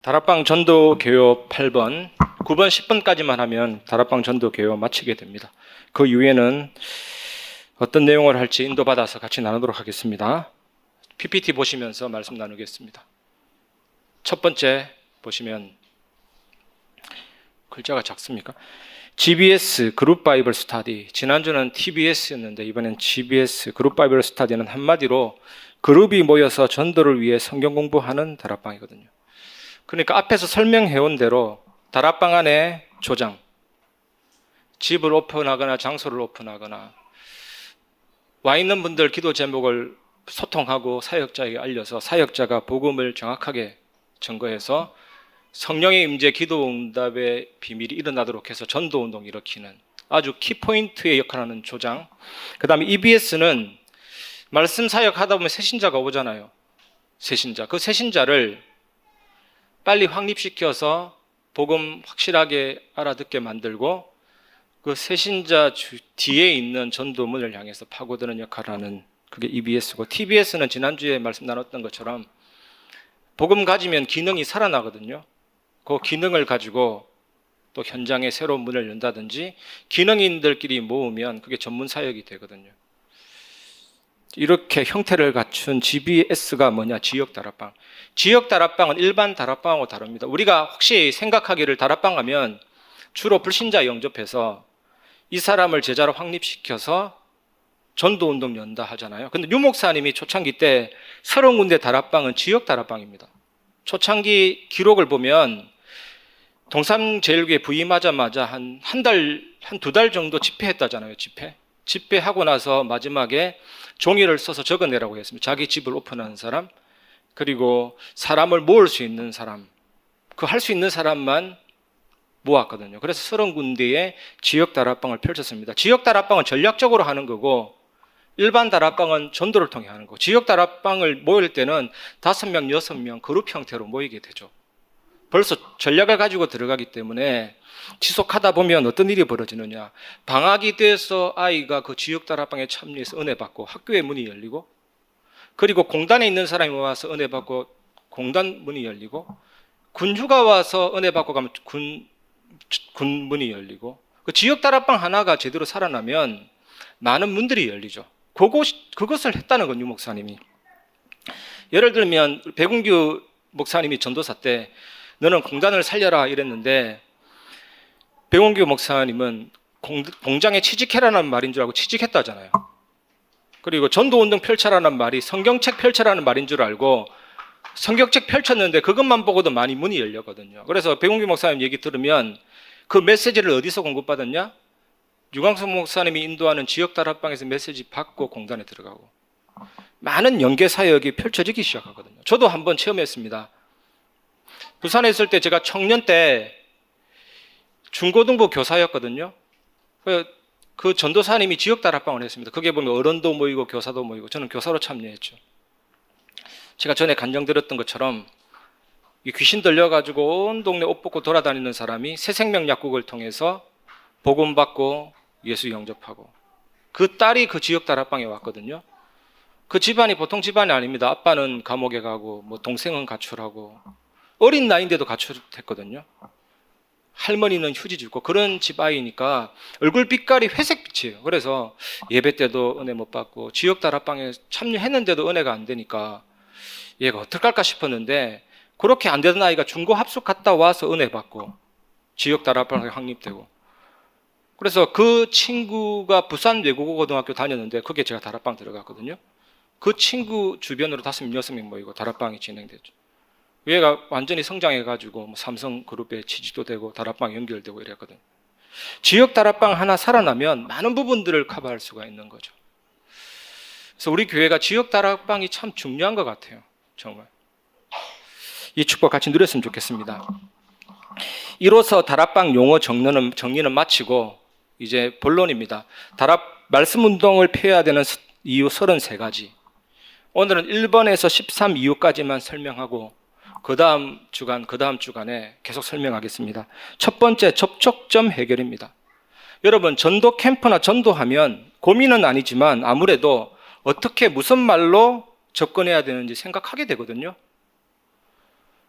다락방 전도 개요 8번, 9번, 10번까지만 하면 다락방 전도 개요 마치게 됩니다. 그 이후에는 어떤 내용을 할지 인도받아서 같이 나누도록 하겠습니다. PPT 보시면서 말씀 나누겠습니다. 첫 번째 보시면 글자가 작습니까? GBS 그룹 바이블 스터디. 지난주는 TBS였는데 이번엔 GBS 그룹 바이블 스터디는 한마디로 그룹이 모여서 전도를 위해 성경 공부하는 다락방이거든요. 그러니까 앞에서 설명해온 대로 다락방 안에 조장, 집을 오픈하거나 장소를 오픈하거나 와 있는 분들 기도 제목을 소통하고 사역자에게 알려서 사역자가 복음을 정확하게 증거해서 성령의 임재 기도 응답의 비밀이 일어나도록 해서 전도 운동을 일으키는 아주 키포인트의 역할을 하는 조장. 그 다음에 EBS는 말씀 사역하다 보면 새신자가 오잖아요. 새신자. 그 새신자를 빨리 확립시켜서 복음 확실하게 알아듣게 만들고 그 새신자 뒤에 있는 전도문을 향해서 파고드는 역할을 하는 그게 EBS고, TBS는 지난주에 말씀 나눴던 것처럼 복음 가지면 기능이 살아나거든요. 그 기능을 가지고 또 현장에 새로운 문을 연다든지 기능인들끼리 모으면 그게 전문 사역이 되거든요. 이렇게 형태를 갖춘 GBS가 뭐냐? 지역 다락방. 지역 다락방은 일반 다락방하고 다릅니다. 우리가 혹시 생각하기를 다락방 하면 주로 불신자 영접해서 이 사람을 제자로 확립시켜서 전도운동 연다 하잖아요. 근데 유 목사님이 초창기 때 30군데 다락방은 지역 다락방입니다. 초창기 기록을 보면 동삼제일교회 부임하자마자 한 두 달 정도 집회했다잖아요. 집회하고 나서 마지막에 종이를 써서 적어내라고 했습니다. 자기 집을 오픈하는 사람, 그리고 사람을 모을 수 있는 사람, 그 할 수 있는 사람만 모았거든요. 그래서 30군데의 지역 다락방을 펼쳤습니다. 지역 다락방은 전략적으로 하는 거고 일반 다락방은 전도를 통해 하는 거고, 지역 다락방을 모일 때는 5명, 6명 그룹 형태로 모이게 되죠. 벌써 전략을 가지고 들어가기 때문에 지속하다 보면 어떤 일이 벌어지느냐. 방학이 돼서 아이가 그 지역 다락방에 참여해서 은혜 받고 학교의 문이 열리고, 그리고 공단에 있는 사람이 와서 은혜 받고 공단 문이 열리고, 군휴가 와서 은혜 받고 가면 군 문이 열리고, 그 지역 다락방 하나가 제대로 살아나면 많은 문들이 열리죠. 그것을 했다는 건 유 목사님이. 예를 들면 백운규 목사님이 전도사 때 너는 공단을 살려라 이랬는데, 백운규 목사님은 공장에 취직해라는 말인 줄 알고 취직했다잖아요. 그리고 전도운동 펼쳐라는 말이 성경책 펼쳐라는 말인 줄 알고 성경책 펼쳤는데 그것만 보고도 많이 문이 열렸거든요. 그래서 백운규 목사님 얘기 들으면 그 메시지를 어디서 공급받았냐? 유광수 목사님이 인도하는 지역 다락방에서 메시지 받고 공단에 들어가고 많은 연계 사역이 펼쳐지기 시작하거든요. 저도 한번 체험했습니다. 부산에 있을 때 제가 청년 때 중고등부 교사였거든요. 그 전도사님이 지역 다락방을 했습니다. 거기에 보면 어른도 모이고 교사도 모이고, 저는 교사로 참여했죠. 제가 전에 간증드렸던 것처럼 귀신 들려가지고 온 동네 옷 벗고 돌아다니는 사람이 새생명 약국을 통해서 복음 받고 예수 영접하고, 그 딸이 그 지역 다락방에 왔거든요. 그 집안이 보통 집안이 아닙니다. 아빠는 감옥에 가고 뭐 동생은 가출하고 어린 나이인데도 가출했거든요. 할머니는 휴지 줍고 그런 집 아이니까 얼굴 빛깔이 회색빛이에요. 그래서 예배 때도 은혜 못 받고 지역 다락방에 참여했는데도 은혜가 안 되니까 얘가 어떡할까 싶었는데, 그렇게 안 되던 아이가 중고 합숙 갔다 와서 은혜 받고 지역 다락방에 확립되고, 그래서 그 친구가 부산 외국어 고등학교 다녔는데 거기에 제가 다락방 들어갔거든요. 그 친구 주변으로 5명, 6명 모이고 다락방이 진행됐죠. 얘가 완전히 성장해가지고 뭐 삼성그룹에 취직도 되고 다락방 연결되고 이랬거든요. 지역 다락방 하나 살아나면 많은 부분들을 커버할 수가 있는 거죠. 그래서 우리 교회가 지역 다락방이 참 중요한 것 같아요. 정말 이 축복 같이 누렸으면 좋겠습니다. 이로써 다락방 용어 정리는 마치고 이제 본론입니다. 말씀 운동을 펴야 되는 이유 33가지. 오늘은 1번에서 13 이유까지만 설명하고 그 다음 주간에 계속 설명하겠습니다. 첫 번째, 접촉점 해결입니다. 여러분, 전도 캠프나 전도하면 고민은 아니지만 아무래도 어떻게 무슨 말로 접근해야 되는지 생각하게 되거든요.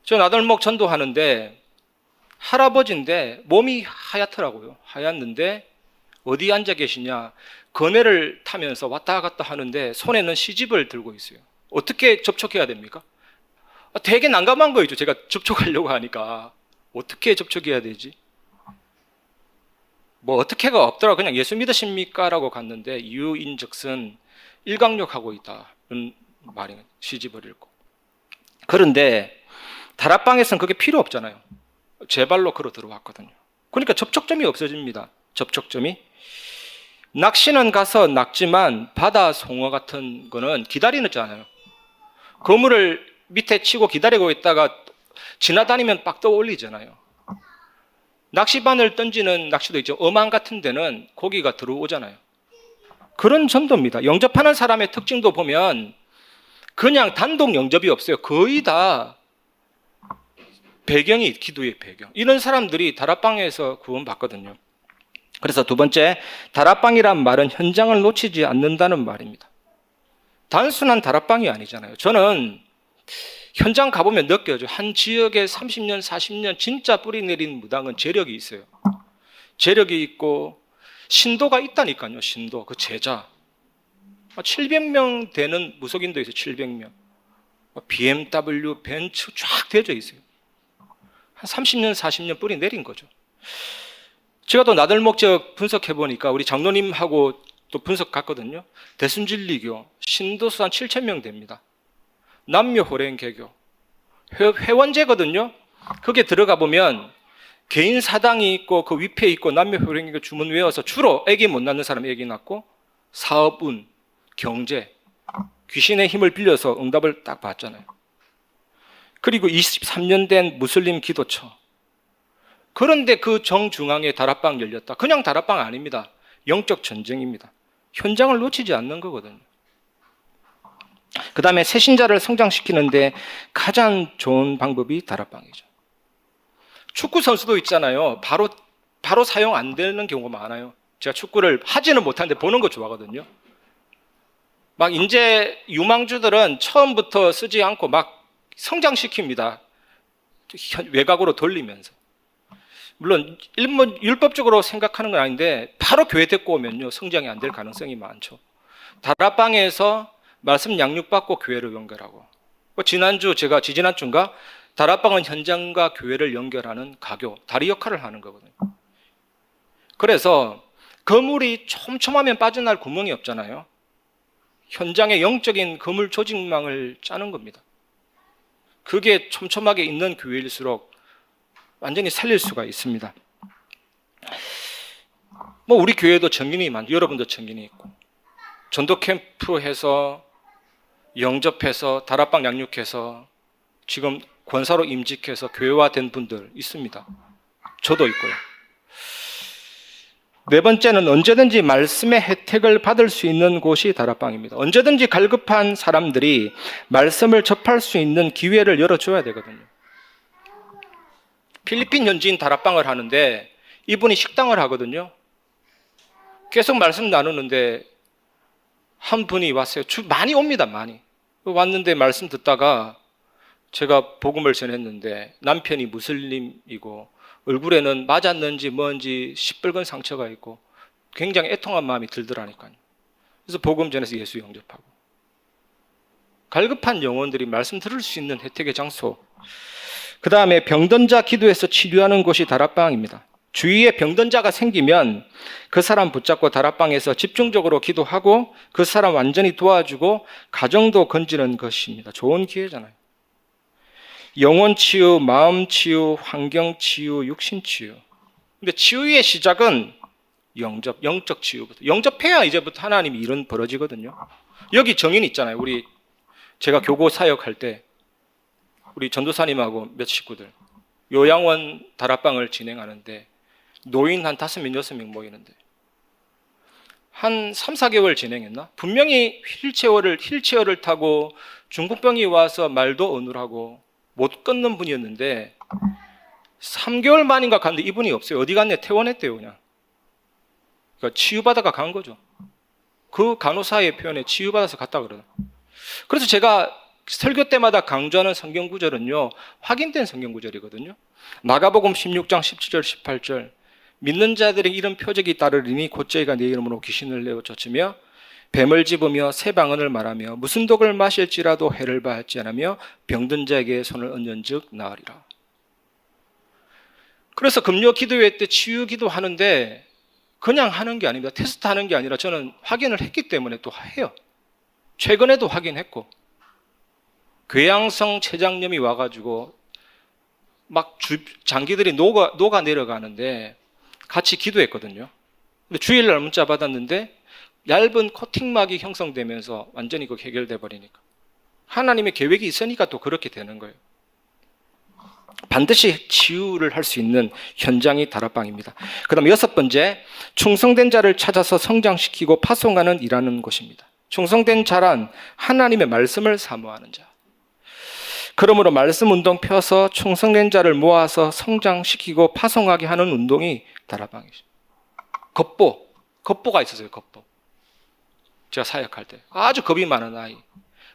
저 나들목 전도하는데 할아버지인데 몸이 하얗더라고요. 하얗는데 어디 앉아 계시냐, 거네를 타면서 왔다 갔다 하는데 손에는 시집을 들고 있어요. 어떻게 접촉해야 됩니까? 되게 난감한 거죠. 제가 접촉하려고 하니까 어떻게 접촉해야 되지? 뭐 어떻게가 없더라. 그냥 예수 믿으십니까? 라고 갔는데 이유인즉슨 일광욕하고 있다는 말이 시집을 읽고. 그런데 다락방에서는 그게 필요 없잖아요. 제 발로 걸어 들어왔거든요. 그러니까 접촉점이 없어집니다. 접촉점이. 낚시는 가서 낚지만 바다 송어 같은 거는 기다리잖아요. 그물을 밑에 치고 기다리고 있다가 지나다니면 빡 떠올리잖아요. 낚시바늘 던지는 낚시도 있죠. 어망 같은 데는 고기가 들어오잖아요. 그런 전도입니다. 영접하는 사람의 특징도 보면 그냥 단독 영접이 없어요. 거의 다 배경이 기도의 배경. 이런 사람들이 다락방에서 구원받거든요. 그래서 두 번째, 다락방이란 말은 현장을 놓치지 않는다는 말입니다. 단순한 다락방이 아니잖아요. 저는 현장 가보면 느껴져. 한 지역에 30년, 40년 진짜 뿌리 내린 무당은 재력이 있어요. 재력이 있고 신도가 있다니까요. 신도, 그 제자. 700명 되는 무속인도 있어요. 700명. BMW, 벤츠 쫙 되어져 있어요. 한 30년, 40년 뿌리 내린 거죠. 제가 또 나들목 지역 분석해보니까 우리 장로님하고 또 분석 갔거든요. 대순진리교, 신도수 한 7,000명 됩니다. 남묘 호랭개교, 회원제거든요. 거기에 들어가 보면 개인 사당이 있고 그 위패 있고 남묘 호랭개교 주문 외워서 주로 애기 못 낳는 사람 애기 낳고 사업운, 경제, 귀신의 힘을 빌려서 응답을 딱 받잖아요. 그리고 23년 된 무슬림 기도처. 그런데 그 정중앙에 다락방 열렸다. 그냥 다락방 아닙니다. 영적 전쟁입니다. 현장을 놓치지 않는 거거든요. 그 다음에 새신자를 성장시키는데 가장 좋은 방법이 다락방이죠. 축구 선수도 있잖아요. 바로 사용 안 되는 경우가 많아요. 제가 축구를 하지는 못하는데 보는 거 좋아하거든요. 막 이제 유망주들은 처음부터 쓰지 않고 막 성장시킵니다. 외곽으로 돌리면서. 물론 율법적으로 생각하는 건 아닌데 바로 교회 데리고 오면요 성장이 안 될 가능성이 많죠. 다락방에서 말씀 양육받고 교회를 연결하고, 지난주 제가 지지난주인가 다락방은 현장과 교회를 연결하는 가교, 다리 역할을 하는 거거든요. 그래서 거물이 촘촘하면 빠져날 구멍이 없잖아요. 현장에 영적인 거물 조직망을 짜는 겁니다. 그게 촘촘하게 있는 교회일수록 완전히 살릴 수가 있습니다. 뭐 우리 교회도 정인이 많죠. 여러분도 정인이 있고 전도 캠프 해서 영접해서 다락방 양육해서 지금 권사로 임직해서 교회화된 분들 있습니다. 저도 있고요. 네 번째는 언제든지 말씀의 혜택을 받을 수 있는 곳이 다락방입니다. 언제든지 갈급한 사람들이 말씀을 접할 수 있는 기회를 열어줘야 되거든요. 필리핀 현지인 다락방을 하는데 이분이 식당을 하거든요. 계속 말씀 나누는데 한 분이 왔어요. 많이 옵니다. 많이. 왔는데 말씀 듣다가 제가 복음을 전했는데 남편이 무슬림이고 얼굴에는 맞았는지 뭔지 시뻘건 상처가 있고 굉장히 애통한 마음이 들더라니까요. 그래서 복음 전해서 예수 영접하고. 갈급한 영혼들이 말씀 들을 수 있는 혜택의 장소. 그 다음에 병든 자 기도해서 치료하는 곳이 다락방입니다. 주위에 병든 자가 생기면 그 사람 붙잡고 다락방에서 집중적으로 기도하고 그 사람 완전히 도와주고 가정도 건지는 것입니다. 좋은 기회잖아요. 영혼 치유, 마음 치유, 환경 치유, 육신 치유. 근데 치유의 시작은 영적 치유부터. 영접해야 이제부터 하나님이 일은 벌어지거든요. 여기 정인 있잖아요. 제가 교고 사역할 때 우리 전도사님하고 몇 식구들 요양원 다락방을 진행하는데 노인 한 5명, 6명 모이는데 한 3, 4개월 진행했나? 분명히 휠체어를 타고 중풍병이 와서 말도 어눌하고 못 걷는 분이었는데 3개월 만인가 갔는데 이분이 없어요. 어디 갔네? 퇴원했대요 그냥. 그러니까 치유받아가 간 거죠. 그 간호사의 표현에 치유받아서 갔다 그러요. 그래서 제가 설교 때마다 강조하는 성경 구절은요, 확인된 성경 구절이거든요. 마가복음 16장 17절 18절, 믿는 자들의 이런 표적이 따르리니 곧 저희가 내 이름으로 귀신을 내어 쫓으며 뱀을 집으며 새 방언을 말하며 무슨 독을 마실지라도 해를 받지 않으며 병든 자에게 손을 얹은즉 나으리라. 그래서 금요 기도회 때 치유 기도하는데 그냥 하는 게 아닙니다. 테스트하는 게 아니라 저는 확인을 했기 때문에 또 해요. 최근에도 확인했고, 궤양성 췌장염이 와가지고 막 장기들이 녹아 내려가는데 같이 기도했거든요. 근데 주일날 문자 받았는데 얇은 코팅막이 형성되면서 완전히 그거 해결돼 버리니까, 하나님의 계획이 있으니까 또 그렇게 되는 거예요. 반드시 치유를 할 수 있는 현장이 다락방입니다. 그 다음 6번째, 충성된 자를 찾아서 성장시키고 파송하는 일하는 곳입니다. 충성된 자란 하나님의 말씀을 사모하는 자. 그러므로 말씀 운동 펴서 충성된 자를 모아서 성장시키고 파송하게 하는 운동이 다락방이죠. 겁보가 있었어요. 겁보. 제가 사역할 때 아주 겁이 많은 아이,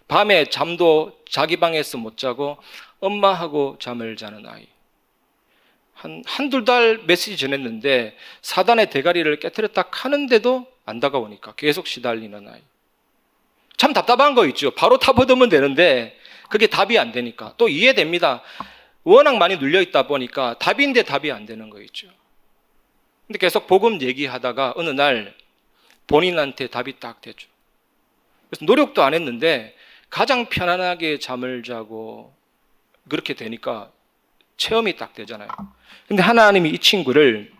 밤에 잠도 자기 방에서 못 자고 엄마하고 잠을 자는 아이, 한두 달 메시지 전했는데 사단의 대가리를 깨트렸다 하는데도 안 다가오니까 계속 시달리는 아이. 참 답답한 거 있죠. 바로 타버리면 되는데 그게 답이 안 되니까. 또 이해됩니다. 워낙 많이 눌려있다 보니까 답인데 답이 안 되는 거 있죠. 근데 계속 복음 얘기하다가 어느 날 본인한테 답이 딱 되죠. 그래서 노력도 안 했는데 가장 편안하게 잠을 자고 그렇게 되니까 체험이 딱 되잖아요. 근데 하나님이 이 친구를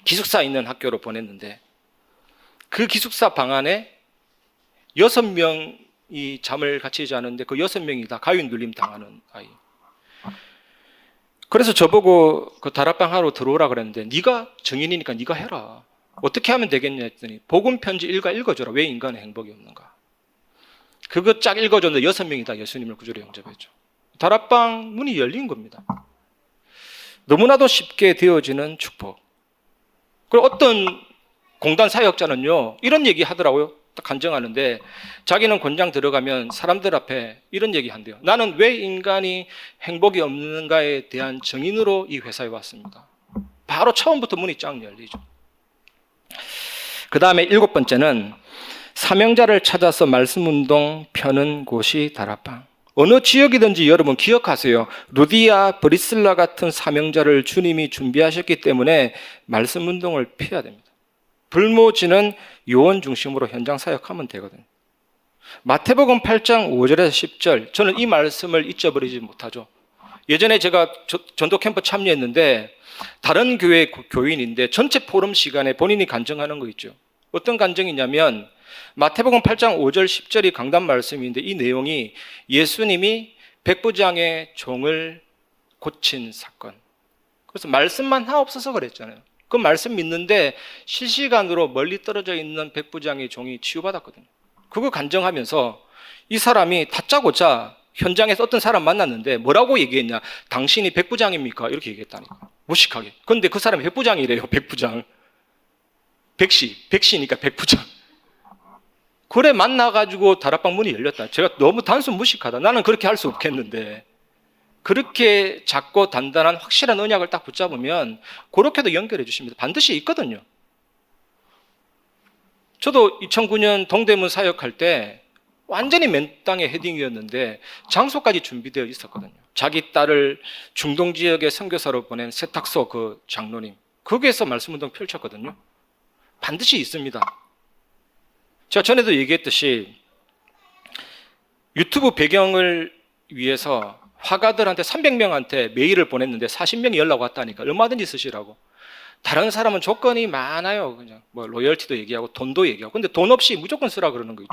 기숙사 있는 학교로 보냈는데 그 기숙사 방 안에 6명이 잠을 같이 자는데 그 6명이 다 가위 눌림 당하는 아이. 그래서 저보고 그 다락방 하러 들어오라 그랬는데 네가 정인이니까 네가 해라. 어떻게 하면 되겠냐 했더니 복음 편지 읽어줘라. 왜 인간의 행복이 없는가. 그거 쫙 읽어줬는데 6명이 다 예수님을 구주로 영접했죠. 다락방 문이 열린 겁니다. 너무나도 쉽게 되어지는 축복. 그리고 어떤 공단 사역자는요 이런 얘기 하더라고요. 딱 간증하는데 자기는 권장 들어가면 사람들 앞에 이런 얘기 한대요. 나는 왜 인간이 행복이 없는가에 대한 정인으로 이 회사에 왔습니다. 바로 처음부터 문이 쫙 열리죠. 그 다음에 7번째는 사명자를 찾아서 말씀운동 펴는 곳이 다락방. 어느 지역이든지 여러분 기억하세요. 루디아, 브리슬라 같은 사명자를 주님이 준비하셨기 때문에 말씀운동을 펴야 됩니다. 불모지는 요원 중심으로 현장 사역하면 되거든요. 마태복음 8장 5절에서 10절, 저는 이 말씀을 잊어버리지 못하죠. 예전에 제가 전도 캠프 참여했는데 다른 교회 교인인데 전체 포럼 시간에 본인이 간증하는 거 있죠. 어떤 간증이냐면 마태복음 8장 5절 10절이 강단 말씀인데 이 내용이 예수님이 백부장의 종을 고친 사건. 그래서 말씀만 하옵소서 그랬잖아요. 그 말씀 믿는데 실시간으로 멀리 떨어져 있는 백부장의 종이 치유받았거든요. 그거 간증하면서 이 사람이 다짜고짜 현장에서 어떤 사람 만났는데 뭐라고 얘기했냐. 당신이 백부장입니까? 이렇게 얘기했다니까. 무식하게. 그런데 그 사람이 백부장이래요. 백부장. 백시니까 백부장. 그래 만나가지고 다락방 문이 열렸다. 제가 너무 단순 무식하다. 나는 그렇게 할 수 없겠는데 그렇게 작고 단단한 확실한 언약을 딱 붙잡으면 그렇게도 연결해 주십니다. 반드시 있거든요. 저도 2009년 동대문 사역할 때 완전히 맨 땅에 헤딩이었는데 장소까지 준비되어 있었거든요. 자기 딸을 중동 지역의 선교사로 보낸 세탁소 그 장로님, 거기에서 말씀운동 펼쳤거든요. 반드시 있습니다. 제가 전에도 얘기했듯이 유튜브 배경을 위해서 화가들한테 300명한테 메일을 보냈는데 40명이 연락 왔다니까. 얼마든지 쓰시라고. 다른 사람은 조건이 많아요. 그냥 뭐 로열티도 얘기하고 돈도 얘기하고. 근데 돈 없이 무조건 쓰라 그러는 거죠.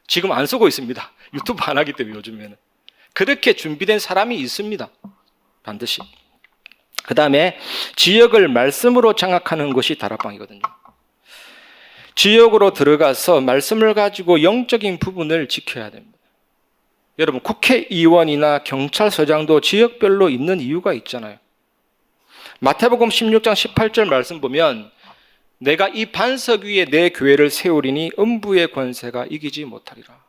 지금 안 쓰고 있습니다. 유튜브 안 하기 때문에 요즘에는. 그렇게 준비된 사람이 있습니다. 반드시. 그 다음에 지역을 말씀으로 장악하는 것이 다락방이거든요. 지역으로 들어가서 말씀을 가지고 영적인 부분을 지켜야 됩니다. 여러분 국회의원이나 경찰서장도 지역별로 있는 이유가 있잖아요. 마태복음 16장 18절 말씀 보면 내가 이 반석 위에 내 교회를 세우리니 음부의 권세가 이기지 못하리라.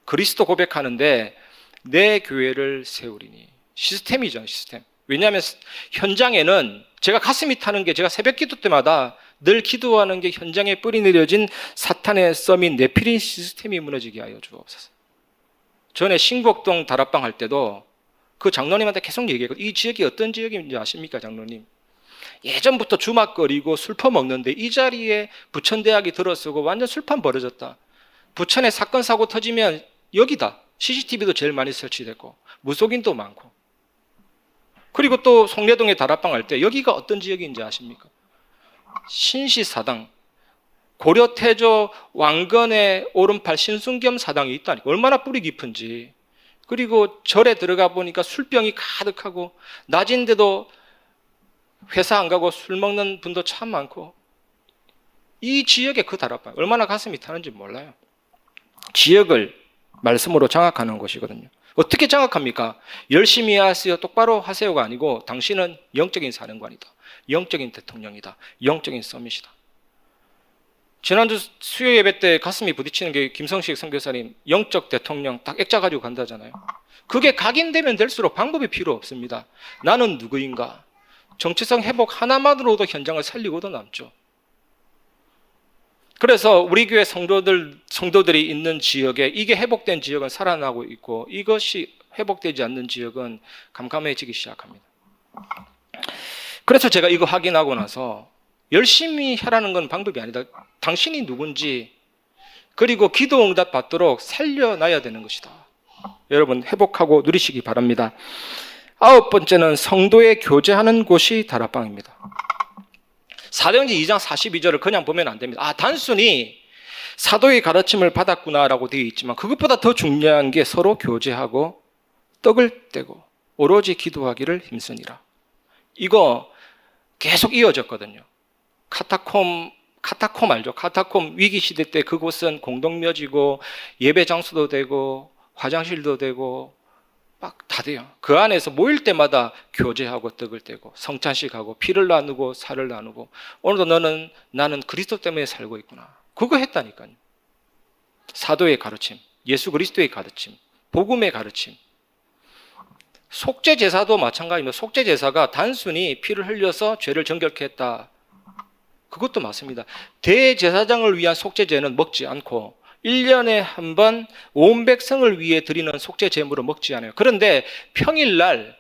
그리스도 고백하는데 내 교회를 세우리니. 시스템이죠, 시스템. 왜냐하면 현장에는 제가 가슴이 타는 게 제가 새벽 기도 때마다 늘 기도하는 게 현장에 뿌리 내려진 사탄의 썸인 네피린 시스템이 무너지게 하여 주옵소서. 전에 신곡동 다락방 할 때도 그 장로님한테 계속 얘기했고, 이 지역이 어떤 지역인지 아십니까, 장로님? 예전부터 주막거리고 술 퍼먹는데 이 자리에 부천대학이 들어서고 완전 술판 벌어졌다. 부천에 사건 사고 터지면 여기다. CCTV도 제일 많이 설치됐고 무속인도 많고. 그리고 또 송내동에 다락방 할 때 여기가 어떤 지역인지 아십니까? 신시사당, 고려태조 왕건의 오른팔 신순겸 사당이 있다니까. 얼마나 뿌리 깊은지. 그리고 절에 들어가 보니까 술병이 가득하고 낮인데도 회사 안 가고 술 먹는 분도 참 많고, 이 지역의 그 다락방 얼마나 가슴이 타는지 몰라요. 지역을 말씀으로 장악하는 것이거든요. 어떻게 장악합니까? 열심히 하세요, 똑바로 하세요가 아니고 당신은 영적인 사령관이다, 영적인 대통령이다, 영적인 서밋이다. 지난주 수요 예배 때 가슴이 부딪히는 게 김성식 선교사님 영적 대통령 딱 액자 가지고 간다잖아요. 그게 각인되면 될수록 방법이 필요 없습니다. 나는 누구인가? 정체성 회복 하나만으로도 현장을 살리고도 남죠. 그래서 우리 교회 성도들이 있는 지역에 이게 회복된 지역은 살아나고 있고, 이것이 회복되지 않는 지역은 캄캄해지기 시작합니다. 그래서 제가 이거 확인하고 나서 열심히 하라는 건 방법이 아니다. 당신이 누군지, 그리고 기도 응답 받도록 살려놔야 되는 것이다. 여러분 회복하고 누리시기 바랍니다. 9번째는 성도의 교제하는 곳이 다락방입니다. 사도행전 2장 42절을 그냥 보면 안 됩니다. 단순히 사도의 가르침을 받았구나라고 되어 있지만 그것보다 더 중요한 게 서로 교제하고 떡을 떼고 오로지 기도하기를 힘쓰니라. 이거 계속 이어졌거든요. 카타콤 알죠? 카타콤 위기 시대 때 그곳은 공동묘지고 예배 장소도 되고 화장실도 되고 막 다 돼요. 그 안에서 모일 때마다 교제하고 떡을 떼고 성찬식하고 피를 나누고 살을 나누고, 오늘도 나는 그리스도 때문에 살고 있구나. 그거 했다니까요. 사도의 가르침, 예수 그리스도의 가르침, 복음의 가르침. 속죄 제사도 마찬가지입니다. 속죄 제사가 단순히 피를 흘려서 죄를 정결케 했다, 그것도 맞습니다. 대제사장을 위한 속죄제는 먹지 않고 1년에 한 번 온 백성을 위해 드리는 속죄 제물을 먹지 않아요. 그런데 평일날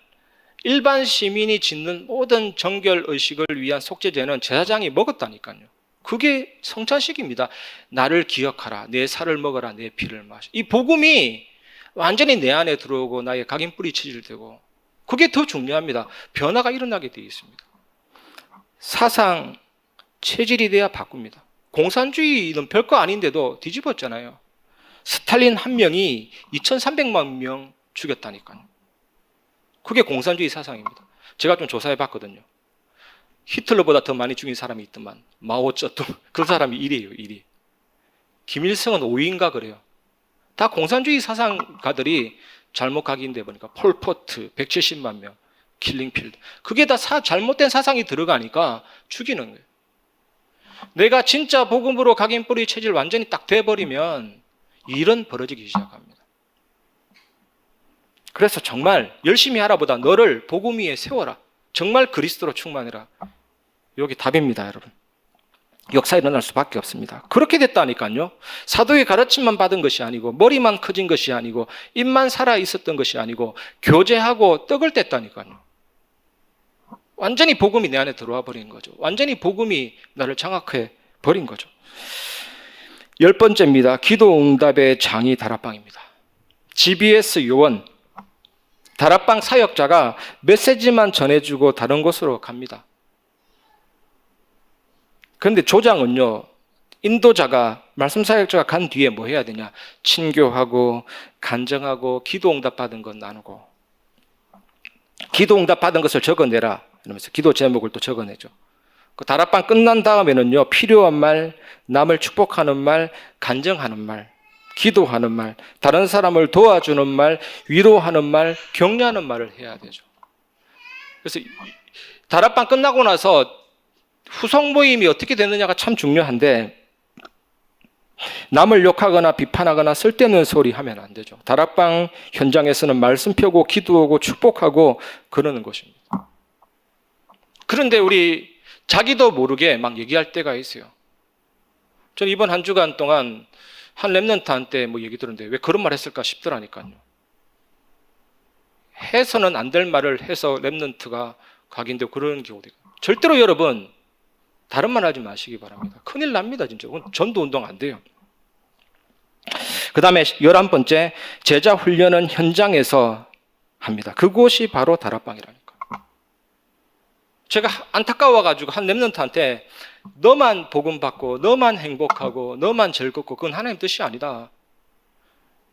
일반 시민이 짓는 모든 정결 의식을 위한 속죄제는 제사장이 먹었다니까요. 그게 성찬식입니다. 나를 기억하라, 내 살을 먹어라, 내 피를 마셔. 이 복음이 완전히 내 안에 들어오고 나의 각인뿌리 체질되고, 그게 더 중요합니다. 변화가 일어나게 되어 있습니다. 사상 체질이 돼야 바꿉니다. 공산주의는 별거 아닌데도 뒤집었잖아요. 스탈린 한 명이 2300만 명 죽였다니까요. 그게 공산주의 사상입니다. 제가 좀 조사해 봤거든요. 히틀러보다 더 많이 죽인 사람이 있더만 마오쩌둥, 그 사람이 1위예요. 1위. 김일성은 5위인가 그래요. 다 공산주의 사상가들이 잘못 각인돼 보니까 폴포트 170만 명, 킬링필드, 그게 다 잘못된 사상이 들어가니까 죽이는 거예요. 내가 진짜 복음으로 각인뿌리 체질 완전히 딱 돼버리면 일은 벌어지기 시작합니다. 그래서 정말 열심히 하라보다 너를 복음 위에 세워라. 정말 그리스도로 충만해라. 여기 답입니다, 여러분. 역사 일어날 수밖에 없습니다. 그렇게 됐다니까요. 사도의 가르침만 받은 것이 아니고, 머리만 커진 것이 아니고, 입만 살아 있었던 것이 아니고, 교제하고 떡을 뗐다니까요. 완전히 복음이 내 안에 들어와 버린 거죠. 완전히 복음이 나를 장악해 버린 거죠. 10번째입니다. 기도 응답의 장이 다락방입니다. GBS 요원, 다락방 사역자가 메시지만 전해주고 다른 곳으로 갑니다. 그런데 조장은요, 인도자가, 말씀 사역자가 간 뒤에 뭐 해야 되냐? 친교하고 간증하고 기도 응답 받은 건 나누고, 기도 응답 받은 것을 적어내라 이러면서 기도 제목을 또 적어내죠. 그 다락방 끝난 다음에는요, 필요한 말, 남을 축복하는 말, 간증하는 말, 기도하는 말, 다른 사람을 도와주는 말, 위로하는 말, 격려하는 말을 해야 되죠. 그래서 다락방 끝나고 나서 후속 모임이 어떻게 되느냐가 참 중요한데, 남을 욕하거나 비판하거나 쓸데없는 소리 하면 안 되죠. 다락방 현장에서는 말씀 펴고 기도하고 축복하고 그러는 것입니다. 그런데 우리 자기도 모르게 막 얘기할 때가 있어요. 저는 이번 한 주간 동안 한 랩런트한테 뭐 얘기 들었는데 왜 그런 말 했을까 싶더라니까요. 해서는 안 될 말을 해서 랩런트가 각인되고 그런 경우도 있고. 절대로 여러분 다른 말 하지 마시기 바랍니다. 큰일 납니다. 진짜. 전도 운동 안 돼요. 그 다음에 11번째, 제자 훈련은 현장에서 합니다. 그곳이 바로 다락방이라니까. 제가 안타까워가지고 한 랩런트한테 너만 복음 받고 너만 행복하고 너만 즐겁고 그건 하나님 뜻이 아니다.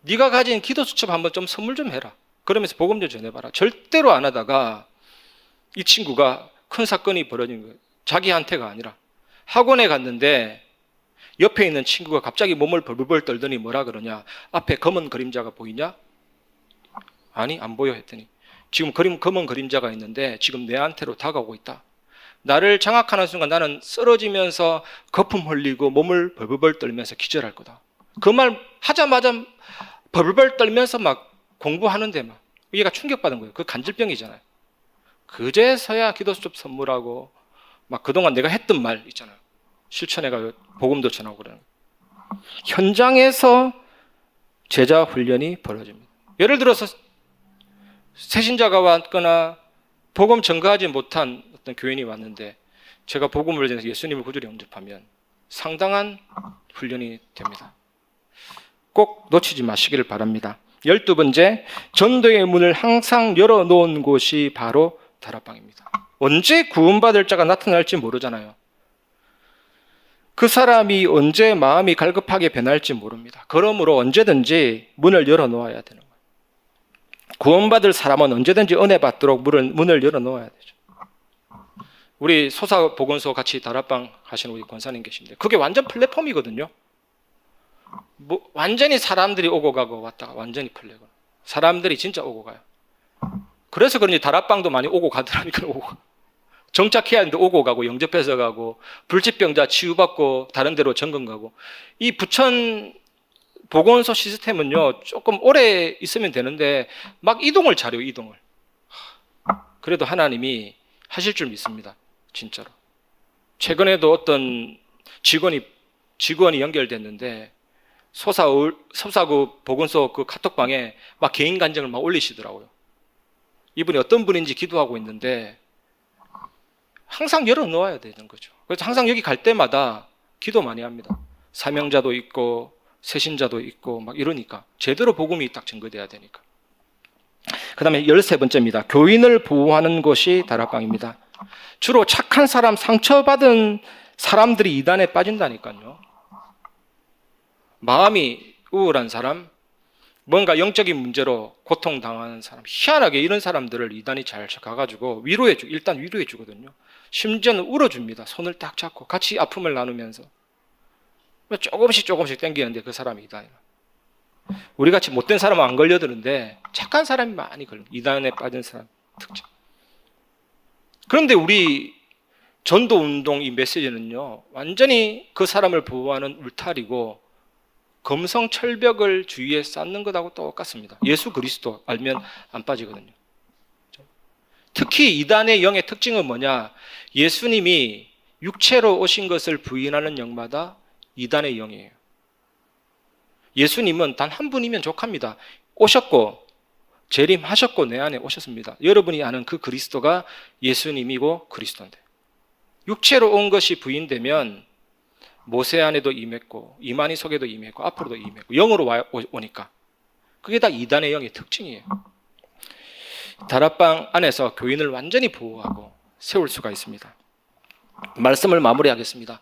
네가 가진 기도 수첩 한번 좀 선물 좀 해라. 그러면서 복음 좀 전해봐라. 절대로 안 하다가 이 친구가 큰 사건이 벌어진 거예요. 자기한테가 아니라 학원에 갔는데 옆에 있는 친구가 갑자기 몸을 벌벌 떨더니 뭐라 그러냐. 앞에 검은 그림자가 보이냐? 아니 안 보여 했더니 지금 검은 그림자가 있는데 지금 내한테로 다가오고 있다. 나를 장악하는 순간 나는 쓰러지면서 거품 흘리고 몸을 벌벌 떨면서 기절할 거다. 그 말 하자마자 벌벌 떨면서 막 공부하는데 막 얘가 충격받은 거예요. 그 간질병이잖아요. 그제서야 기도수첩 선물하고 막 그동안 내가 했던 말 있잖아요. 실천해가 복음도 전하고 그러는 거예요. 현장에서 제자 훈련이 벌어집니다. 예를 들어서 새신자가 왔거나 복음 전가하지 못한 어떤 교인이 왔는데 제가 복음을 전해서 예수님을 구주로 영접하면 상당한 훈련이 됩니다. 꼭 놓치지 마시기를 바랍니다. 12번째, 전도의 문을 항상 열어놓은 곳이 바로 다락방입니다. 언제 구원받을 자가 나타날지 모르잖아요. 그 사람이 언제 마음이 갈급하게 변할지 모릅니다. 그러므로 언제든지 문을 열어놓아야 되는 거예요. 구원받을 사람은 언제든지 은혜 받도록 문을 열어놓아야 되죠. 우리 소사보건소 같이 다락방 하시는 우리 권사님 계신데 그게 완전 플랫폼이거든요. 완전히 사람들이 오고 가고 왔다가 완전히 플랫폼. 사람들이 진짜 오고 가요. 그래서 그런지 다락방도 많이 오고 가더라니까. 오고. 정착해야 하는데 오고 가고 영접해서 가고 불치병자 치유받고 다른 데로 점검 가고. 이 부천 보건소 시스템은요 조금 오래 있으면 되는데 막 이동을 잘해요. 이동을. 그래도 하나님이 하실 줄 믿습니다. 진짜로. 최근에도 어떤 직원이 연결됐는데 소사구 보건소 그 카톡방에 막 개인 간증을 막 올리시더라고요. 이분이 어떤 분인지 기도하고 있는데 항상 열어놓아야 되는 거죠. 그래서 항상 여기 갈 때마다 기도 많이 합니다. 사명자도 있고 새신자도 있고 막 이러니까 제대로 복음이 딱 증거돼야 되니까. 그 다음에 13번째입니다. 교인을 보호하는 것이 다락방입니다. 주로 착한 사람, 상처받은 사람들이 이단에 빠진다니까요. 마음이 우울한 사람, 뭔가 영적인 문제로 고통당하는 사람, 희한하게 이런 사람들을 이단이 잘 가가지고 일단 위로해 주거든요. 심지어는 울어줍니다. 손을 딱 잡고 같이 아픔을 나누면서 조금씩 땡기는데 그 사람이 이단이라. 우리같이 못된 사람은 안 걸려드는데 착한 사람이 많이 걸려. 이단에 빠진 사람 특징. 그런데 우리 전도운동 이 메시지는요 완전히 그 사람을 보호하는 울타리고 검성 철벽을 주위에 쌓는 것하고 똑같습니다. 예수 그리스도 알면 안 빠지거든요. 특히 이단의 영의 특징은 뭐냐? 예수님이 육체로 오신 것을 부인하는 영마다 이단의 영이에요. 예수님은 단 한 분이면 족합니다. 오셨고 재림하셨고 내 안에 오셨습니다. 여러분이 아는 그 그리스도가 예수님이고 그리스도인데 육체로 온 것이 부인되면 모세 안에도 임했고 이만희 속에도 임했고 앞으로도 임했고 영으로 오니까 그게 다 이단의 영의 특징이에요. 다락방 안에서 교인을 완전히 보호하고 세울 수가 있습니다. 말씀을 마무리하겠습니다.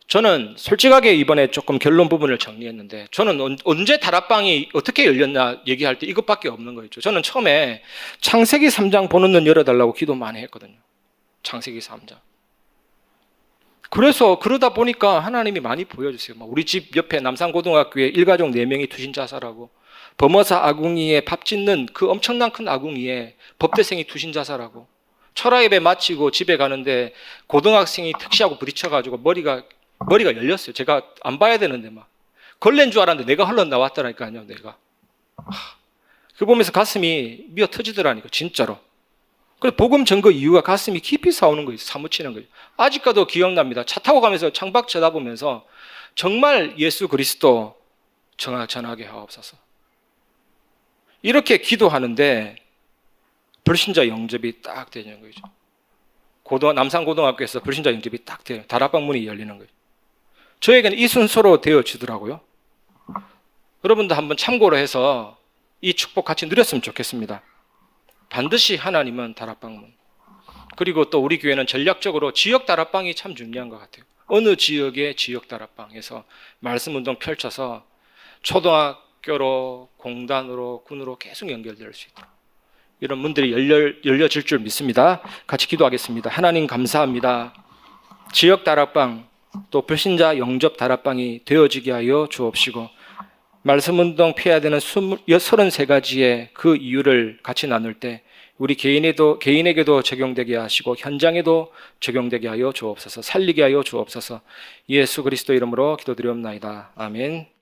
저는 솔직하게 이번에 조금 결론 부분을 정리했는데 저는 언제 다락방이 어떻게 열렸나 얘기할 때 이것밖에 없는 거였죠. 저는 처음에 창세기 3장 보는 눈 열어달라고 기도 많이 했거든요. 창세기 3장. 그래서 그러다 보니까 하나님이 많이 보여주세요. 우리 집 옆에 남산고등학교에 일가족 4명이 투신 자살하고 범어사 아궁이에 밥 짓는 그 엄청난 큰 아궁이에 법대생이 투신 자살하고 철학예배 마치고 집에 가는데 고등학생이 택시하고 부딪혀가지고 머리가 머리가 열렸어요. 제가 안 봐야 되는데 막 걸레인 줄 알았는데 내가 흘러나왔더라니까요. 내가. 그 보면서 가슴이 미어 터지더라니까 진짜로. 그래서 복음 전거 이유가 가슴이 깊이 싸우는 거예요. 사무치는 거예요. 아직까지 기억납니다. 차 타고 가면서 창밖 쳐다보면서 정말 예수 그리스도 전하게 하옵소서. 이렇게 기도하는데 불신자 영접이 딱 되는 거죠. 남산고등학교에서 불신자 영접이 딱 돼요. 다락방 문이 열리는 거예요. 저에게는 이 순서로 되어지더라고요. 여러분도 한번 참고로 해서 이 축복 같이 누렸으면 좋겠습니다. 반드시 하나님은 다락방 문. 그리고 또 우리 교회는 전략적으로 지역 다락방이 참 중요한 것 같아요. 어느 지역의 지역 다락방에서 말씀 운동 펼쳐서 초등학교로 공단으로 군으로 계속 연결될 수 있도록 이런 문들이 열려질 줄 믿습니다. 같이 기도하겠습니다. 하나님 감사합니다. 지역 다락방 또 불신자 영접 다락방이 되어지게 하여 주옵시고 말씀 운동 피해야 되는 33가지의 그 이유를 같이 나눌 때 우리 개인에게도 적용되게 하시고 현장에도 적용되게 하여 주옵소서. 살리게 하여 주옵소서. 예수 그리스도 이름으로 기도드리옵나이다. 아멘.